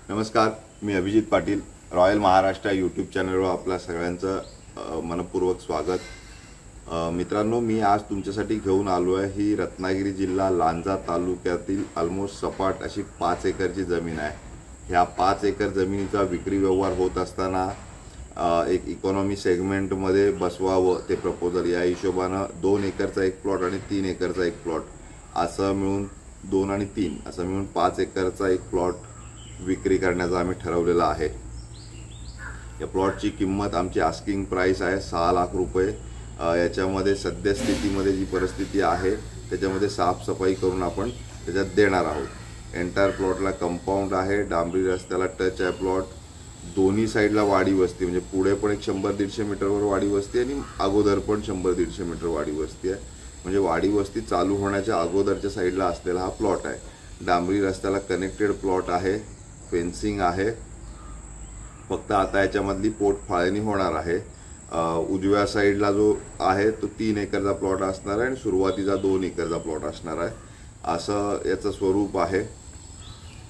नमस्कार, मी Abhijit Patil. Royal Maharashtra YouTube चॅनलवर आपल्या सगळ्यांचं मनपूर्वक स्वागत. मित्रांनो, मी आज तुमच्यासाठी घेऊन आलो आहे ही रत्नागिरी जिल्हा लांजा तालुक्यातील ऑलमोस्ट सपाट अशी 5 एकरची जमीन आहे. ह्या 5 एकर जमिनीचा विक्री व्यवहार होत असताना एक इकॉनॉमी सेगमेंटमध्ये बसवावं ते प्रपोजल, या हिशोबानं 2 एकरचा एक प्लॉट आणि 3 एकरचा एक प्लॉट असं मिळून 2 आणि 3 असं मिळून 5 एकरचा एक प्लॉट विक्री करण्याचा आम्ही ठरवलेला आहे. या प्लॉटची किंमत आमची आस्किंग प्राइस आहे 6 लाख रुपये. याच्यामध्ये सद्यस्थितीमध्ये जी परिस्थिती आहे त्याच्यामध्ये साफसफाई करून आपण त्याच्यात देणार आहोत. एंटायर प्लॉटला कंपाऊंड आहे, डांबरी रस्त्याला टच आहे प्लॉट. दोन्ही साईडला वाडी वस्ती, म्हणजे पुढे पण एक 100-150 मीटरवर वाडी वस्ती आणि अगोदर पण 100-150 मीटर वाडी वस्ती आहे. म्हणजे वाडी वस्ती चालू होण्याच्या अगोदरच्या साईडला असलेला हा प्लॉट आहे. डांबरी रस्त्याला कनेक्टेड प्लॉट आहे, फेन्सिंग आहे. फक्त आता याच्यामधली पोटफाळणी होणार आहे. उजव्या साईडला जो आहे तो 3 एकरचा प्लॉट असणार आहे आणि सुरुवातीचा 2 एकरचा प्लॉट असणार आहे. असं याचं स्वरूप आहे.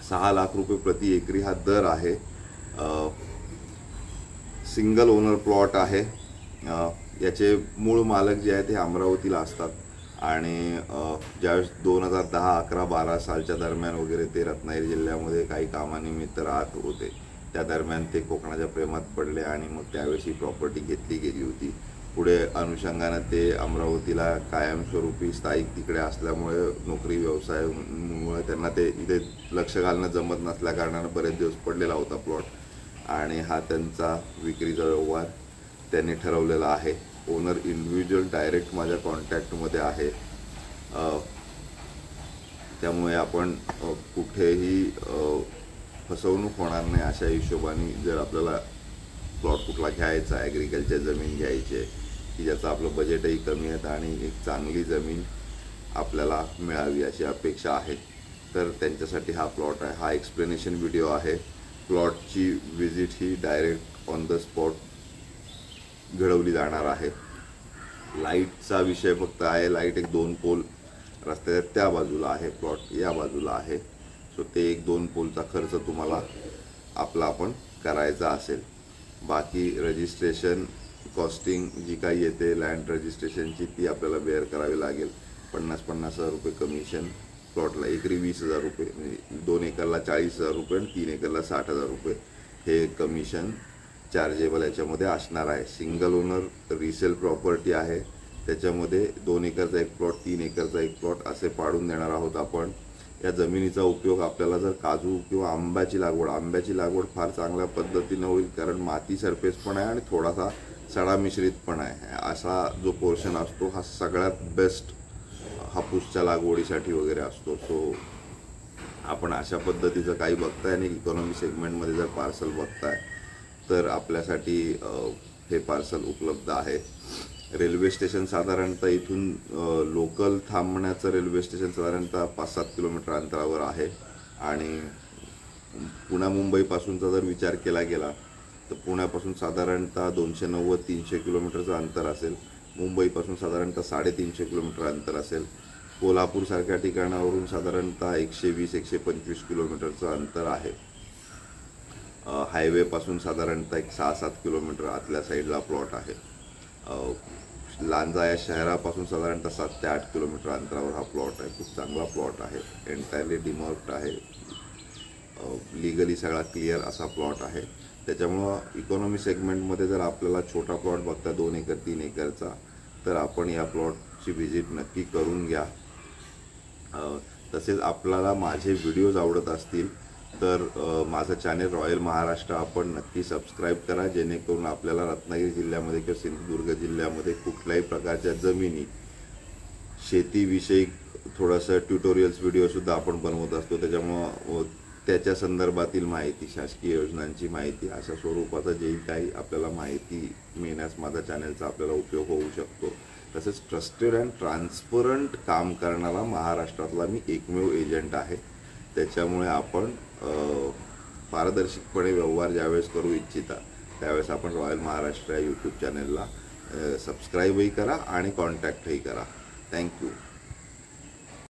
6 लाख रुपये प्रति एकरी हा दर आहे. सिंगल ओनर प्लॉट आहे. याचे मूळ मालक जे आहेत ते अमरावतीला असतात आणि ज्यावेळेस 2010, 11, 12 सालच्या दरम्यान वगैरे ते रत्नागिरी जिल्ह्यामध्ये काही कामानिमित्त राहत होते. त्या दरम्यान ते कोकणाच्या प्रेमात पडले आणि मग त्यावेळेस ही प्रॉपर्टी घेतली गेली होती. पुढे अनुषंगानं ते अमरावतीला कायमस्वरूपी स्थायिक तिकडे असल्यामुळे नोकरी व्यवसायामुळे त्यांना ते इथे लक्ष घालणं जमत नसल्या कारणानं बरेच दिवस पडलेला होता प्लॉट आणि हा त्यांचा विक्रीचा व्यवहार त्यांनी ठरवलेला आहे. ओनर इंडिव्हिज्युअल डायरेक्ट माझ्या कॉन्टॅक्टमध्ये आहे. त्यामुळे आपण कुठेही फसवणूक होणार नाही अशा हिशोबाने जर आपल्याला प्लॉट कुठला घ्यायचा आहे, ॲग्रिकल्चर जमीन घ्यायची आहे की ज्याचं आपलं बजेटही कमी आहे आणि एक चांगली जमीन आपल्याला मिळावी अशी अपेक्षा आहे, तर त्यांच्यासाठी हा प्लॉट आहे. हा एक्सप्लेनेशन व्हिडिओ आहे. प्लॉटची व्हिजिट ही डायरेक्ट ऑन द स्पॉट घडवली जाणार आहे. लाईटचा विषय फक्त आहे. लाईट एक 2 पोल रस्त्याच्या त्या बाजूला आहे, प्लॉट या बाजूला आहे. सो ते एक 2 पोलचा खर्च तुम्हाला आपण करायचा असेल. बाकी रजिस्ट्रेशन कॉस्टिंग जी काही येते लँड रजिस्ट्रेशनची ती आपल्याला बेअर करावी लागेल. 50,000 रुपये कमिशन प्लॉटला, एकरी 20,000 रुपये, म्हणजे 2 एकरला 40,000 रुपये आणि 3 एकरला 60,000 रुपये हे कमिशन चार्जेबल याच्यामध्ये असणार आहे. सिंगल ओनर रिसेल प्रॉपर्टी आहे. त्याच्यामध्ये 2 एकरचा एक प्लॉट, 3 एकरचा एक प्लॉट असे पाडून देणार आहोत आपण. या जमिनीचा उपयोग आपल्याला जर काजू किंवा आंब्याची लागवड फार चांगल्या पद्धतीनं होईल, कारण माती सरफेस पण आहे आणि थोडासा सडा मिश्रित पण आहे. असा जो पोर्शन असतो हा सगळ्यात बेस्ट हापूसच्या लागवडीसाठी वगैरे असतो. सो आपण अशा पद्धतीचं काही बघताय आणि इकॉनॉमी सेगमेंटमध्ये जर पार्सल बघताय तर आपल्यासाठी हे पार्सल उपलब्ध आहे. रेल्वे स्टेशन साधारणतः इथून लोकल थांबण्याचं रेल्वे स्टेशन साधारणतः 5-7 किलोमीटर अंतरावर आहे आणि पुण्या मुंबईपासूनचा जर विचार केला गेला तर पुण्यापासून साधारणतः 290-300 किलोमीटरचं अंतर असेल. मुंबईपासून साधारणतः 350 किलोमीटर अंतर असेल. कोल्हापूरसारख्या ठिकाणावरून साधारणतः 120-125 किलोमीटरचं अंतर आहे. हायवेपासून साधारणतः एक 6-7 किलोमीटर आतल्या साईडला प्लॉट आहे. लांजा या शहरापासून साधारणतः 7 ते 8 किलोमीटर अंतरावर हा प्लॉट आहे. खूप चांगला प्लॉट आहे. एंटायरली डिमॉर्क्ड आहे. लीगली सगळा क्लिअर असा प्लॉट आहे. त्याच्यामुळं इकॉनॉमी सेगमेंटमध्ये जर आपल्याला छोटा प्लॉट बघता 2 एकर 3 एकरचा तर आपण या प्लॉटची व्हिजिट नक्की करून घ्या. तसेच आपल्याला माझे व्हिडिओज आवडत असतील तर माझं चॅनेल रॉयल महाराष्ट्र आपण नक्की सबस्क्राईब करा, जेणेकरून आपल्याला रत्नागिरी जिल्ह्यामध्ये किंवा सिंधुदुर्ग जिल्ह्यामध्ये कुठल्याही प्रकारच्या जमिनी शेतीविषयी थोडंसं ट्युटोरियल्स व्हिडिओसुद्धा आपण बनवत असतो. त्याच्यामुळं त्याच्या संदर्भातील माहिती, शासकीय योजनांची माहिती, अशा स्वरूपाचं जेही काही आपल्याला माहिती मिळण्यास माझा चॅनलचा आपल्याला उपयोग होऊ शकतो. तसेच ट्रस्टेड अँड ट्रान्सपरंट काम करणारा महाराष्ट्रातला मी एकमेव एजंट आहे. त्याच्यामुळे आपण पारदर्शकपणे व्यवहार ज्यावेळेस करू इच्छिता त्यावेळेस आपण रॉयल महाराष्ट्र या यूट्यूब चॅनलला सबस्क्राईबही करा आणि कॉन्टॅक्टही करा. थँक्यू.